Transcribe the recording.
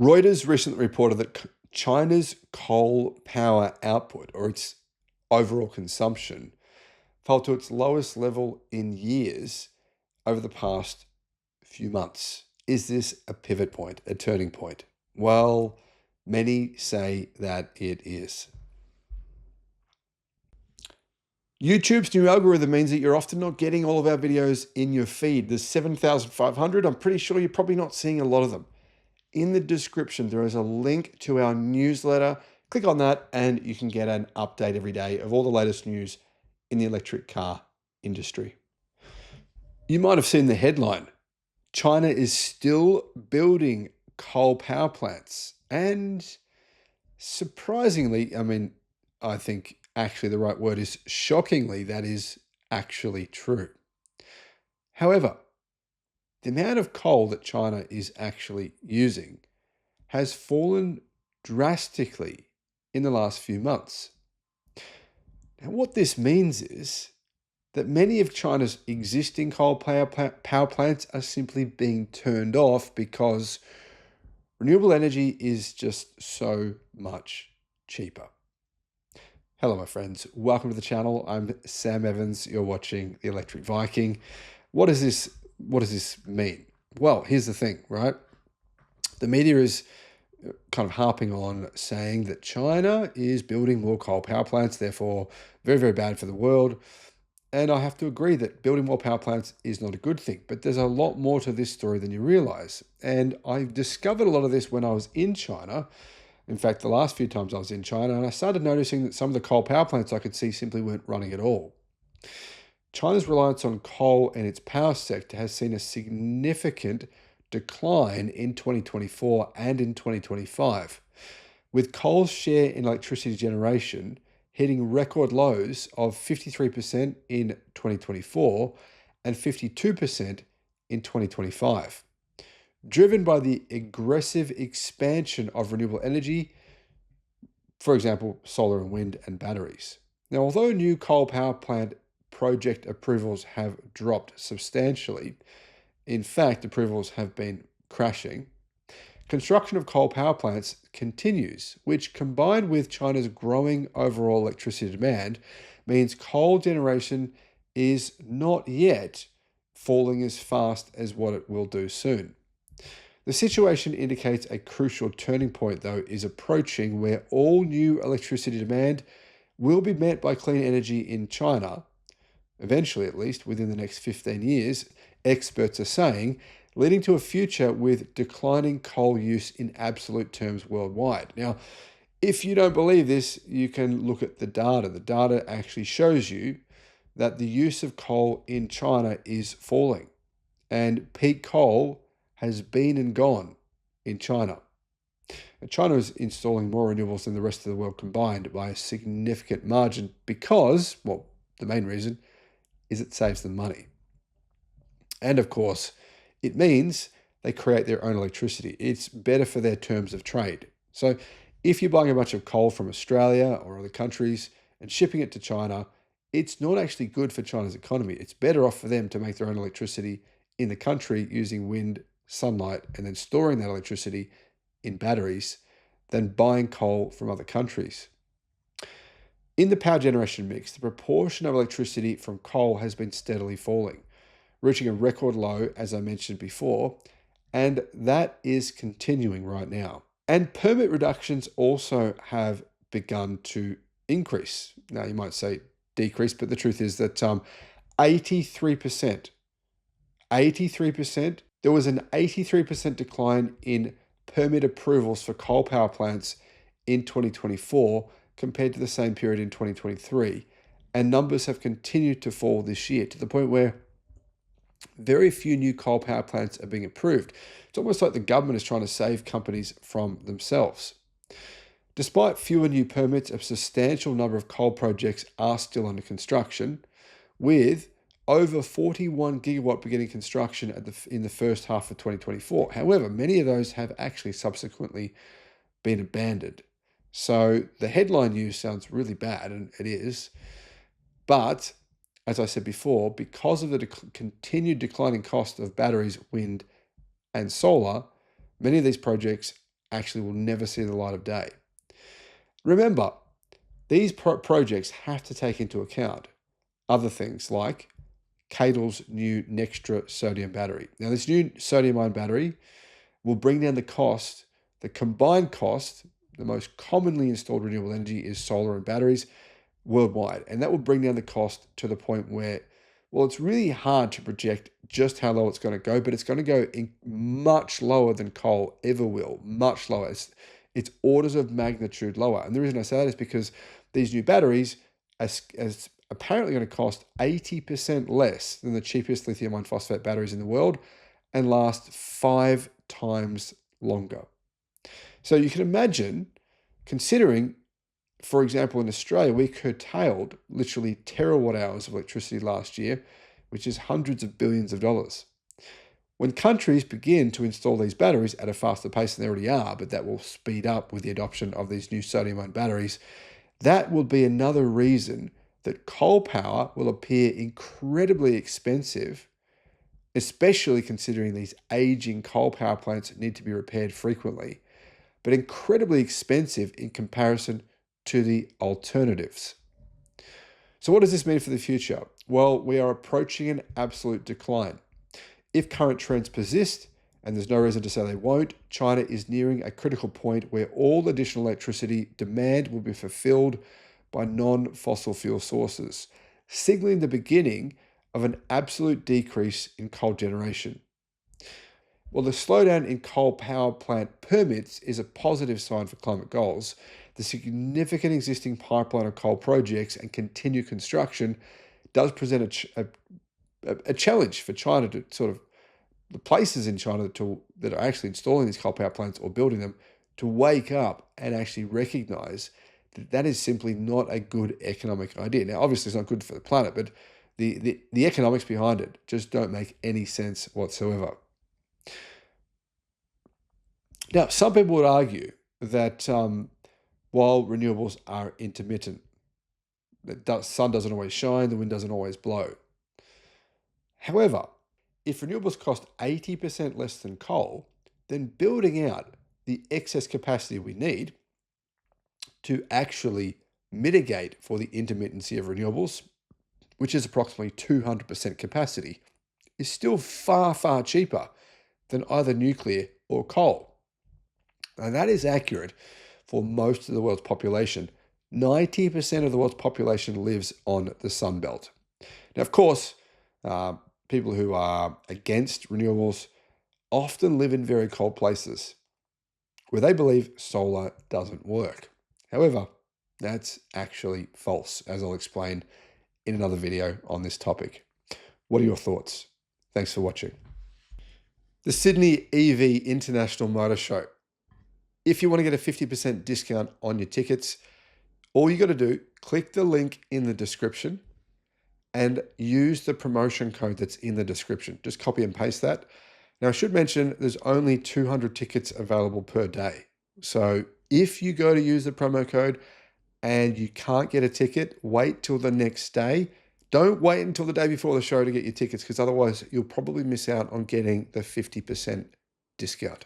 Reuters recently reported that China's coal power output, or its overall consumption, fell to its lowest level in years over the past few months. Is this a pivot point, a turning point? Well, many say that it is. YouTube's new algorithm means that you're often not getting all of our videos in your feed. There's 7,500. I'm pretty sure you're probably not seeing a lot of them. In the description, there is a link to our newsletter. Click on that and you can get an update every day of all the latest news in the electric car industry. You might have seen the headline. China is still building coal power plants. And surprisingly, I think actually the right word is shockingly, that is actually true. However, the amount of coal that China is actually using has fallen drastically in the last few months. Now, what this means is that many of China's existing coal power plants are simply being turned off because renewable energy is just so much cheaper. Hello, my friends. Welcome to the channel. I'm Sam Evans. You're watching the Electric Viking. What does this mean? Well, here's the thing, right? The media is kind of harping on saying that China is building more coal power plants, therefore very, very bad for the world. And I have to agree that building more power plants is not a good thing, but there's a lot more to this story than you realize. And I discovered a lot of this when I was in China. In fact, the last few times I was in China, and I started noticing that some of the coal power plants I could see simply weren't running at all. China's reliance on coal and its power sector has seen a significant decline in 2024 and in 2025, with coal's share in electricity generation hitting record lows of 53% in 2024 and 52% in 2025, driven by the aggressive expansion of renewable energy, for example, solar and wind and batteries. Now, although new coal power plant project approvals have dropped substantially, in fact, approvals have been crashing, construction of coal power plants continues, which combined with China's growing overall electricity demand means coal generation is not yet falling as fast as what it will do soon. The situation indicates a crucial turning point, though, is approaching where all new electricity demand will be met by clean energy in China, eventually at least within the next 15 years, experts are saying, leading to a future with declining coal use in absolute terms worldwide. Now, if you don't believe this, you can look at the data. The data actually shows you that the use of coal in China is falling, and peak coal has been and gone in China. And China is installing more renewables than the rest of the world combined by a significant margin because, well, the main reason is it saves them money. And of course, it means they create their own electricity. It's better for their terms of trade. So if you're buying a bunch of coal from Australia or other countries and shipping it to China, it's not actually good for China's economy. It's better off for them to make their own electricity in the country using wind, sunlight, and then storing that electricity in batteries than buying coal from other countries. In the power generation mix, the proportion of electricity from coal has been steadily falling, reaching a record low, as I mentioned before, and that is continuing right now. And permit reductions also have begun to increase. Now, you might say decrease, but the truth is that 83%, there was an 83% decline in permit approvals for coal power plants in 2024 compared to the same period in 2023. And numbers have continued to fall this year to the point where very few new coal power plants are being approved. It's almost like the government is trying to save companies from themselves. Despite fewer new permits, a substantial number of coal projects are still under construction, with over 41 gigawatt beginning construction in the first half of 2024. However, many of those have actually subsequently been abandoned. So the headline news sounds really bad, and it is. But as I said before, because of the continued declining cost of batteries, wind, and solar, many of these projects actually will never see the light of day. Remember, these projects have to take into account other things like Cadle's new Nextra sodium battery. Now, this new sodium-ion battery will bring down the cost, the combined cost. The most commonly installed renewable energy is solar and batteries worldwide. And that will bring down the cost to the point where, well, it's really hard to project just how low it's going to go, but it's going to go in much lower than coal ever will, much lower. It's orders of magnitude lower. And the reason I say that is because these new batteries are apparently going to cost 80% less than the cheapest lithium iron phosphate batteries in the world and last 5 times longer. So you can imagine, considering, for example, in Australia, we curtailed literally terawatt hours of electricity last year, which is hundreds of billions of dollars. When countries begin to install these batteries at a faster pace than they already are, but that will speed up with the adoption of these new sodium-ion batteries, that will be another reason that coal power will appear incredibly expensive, especially considering these aging coal power plants need to be repaired frequently, but incredibly expensive in comparison to the alternatives. So what does this mean for the future? Well, we are approaching an absolute decline. If current trends persist, and there's no reason to say they won't, China is nearing a critical point where all additional electricity demand will be fulfilled by non-fossil fuel sources, signaling the beginning of an absolute decrease in coal generation. Well, the slowdown in coal power plant permits is a positive sign for climate goals. The significant existing pipeline of coal projects and continued construction does present a challenge for China to sort of, the places in China that are actually installing these coal power plants or building them, to wake up and actually recognize that that is simply not a good economic idea. Now, obviously, it's not good for the planet, but the economics behind it just don't make any sense whatsoever. Now, some people would argue that while renewables are intermittent, the sun doesn't always shine, the wind doesn't always blow. However, if renewables cost 80% less than coal, then building out the excess capacity we need to actually mitigate for the intermittency of renewables, which is approximately 200% capacity, is still far, far cheaper than either nuclear or coal. And that is accurate for most of the world's population. 90% of the world's population lives on the Sun Belt. Now, of course, people who are against renewables often live in very cold places where they believe solar doesn't work. However, that's actually false, as I'll explain in another video on this topic. What are your thoughts? Thanks for watching. The Sydney EV International Motor Show. If you want to get a 50% discount on your tickets, all you got to do, click the link in the description and use the promotion code that's in the description. Just copy and paste that. Now, I should mention there's only 200 tickets available per day. So if you go to use the promo code and you can't get a ticket, wait till the next day. Don't wait until the day before the show to get your tickets, because otherwise you'll probably miss out on getting the 50% discount.